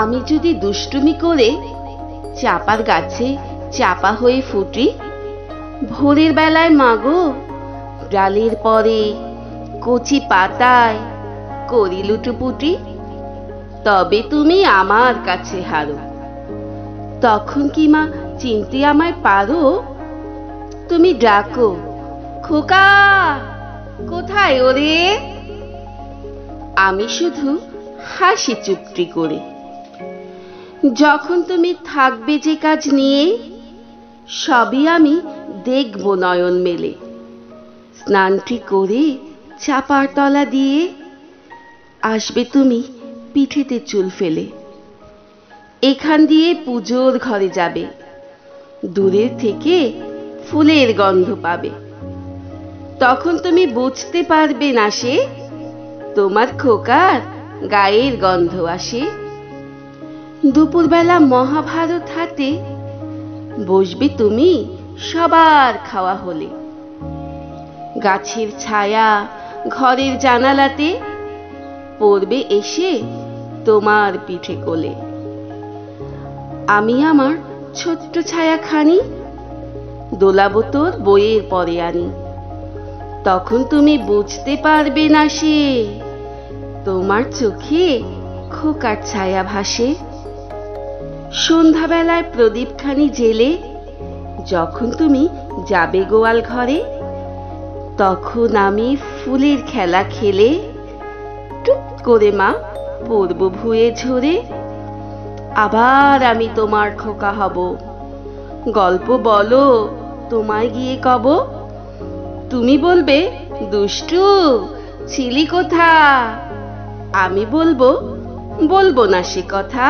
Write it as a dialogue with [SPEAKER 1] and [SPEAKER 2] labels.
[SPEAKER 1] আমি যদি দুষ্টুমি করে চাপার গাছে চাপা হয়ে ফুটি, ভোরের বেলায় মাগো ডালের পরে কচি পাতায় করি লুটোপুটি, তবে তুমি আমার কাছে হারো। তখন কি মা চিনতে আমায় পারো? তুমি ডাকো, খোকা কোথায় ওরে? আমি শুধু হাসি চুপটি করে। যখন তুমি থাকবে যে কাজ নিয়ে, সবই আমি দেখব নয়ন মেলে। স্নানটি করে চাপার তলা দিয়ে আসবে তুমি পিঠেতে চুল ফেলে। এখান দিয়ে পুজোর ঘরে যাবে, দূরের থেকে ফুলের গন্ধ পাবে। তখন তুমি বুঝতে পারবে না সে তোমার খোকার গায়ের গন্ধ আসে। দুপুরবেলা মহাভারত হাতে বসবে তুমি সবার খাওয়া হলে। গাছের ছায়া ঘরের জানালাতে পড়বে এসে তোমার পিঠে কোলে। আমি আমার ছোট্ট ছায়াখানি দোলাবো তোর বইয়ের পরে আনি। তখন তুমি বুঝতে পারবে না সে তোমার চোখে খোকার ছায়া ভাসে। সন্ধ্যাবেলায় প্রদীপখানি জেলে যখন তুমি যাবে গোয়াল ঘরে, তখন আমি ফুলের খেলা খেলে টুক করে মা পড়ব ভুয়ে ঝরে। আবার আমি তোমার খোকা হব, গল্প বলো তোমায় গিয়ে কব। তুমি বলবে দুষ্টু ছিলি কোথা, আমি বলবো না সে কথা।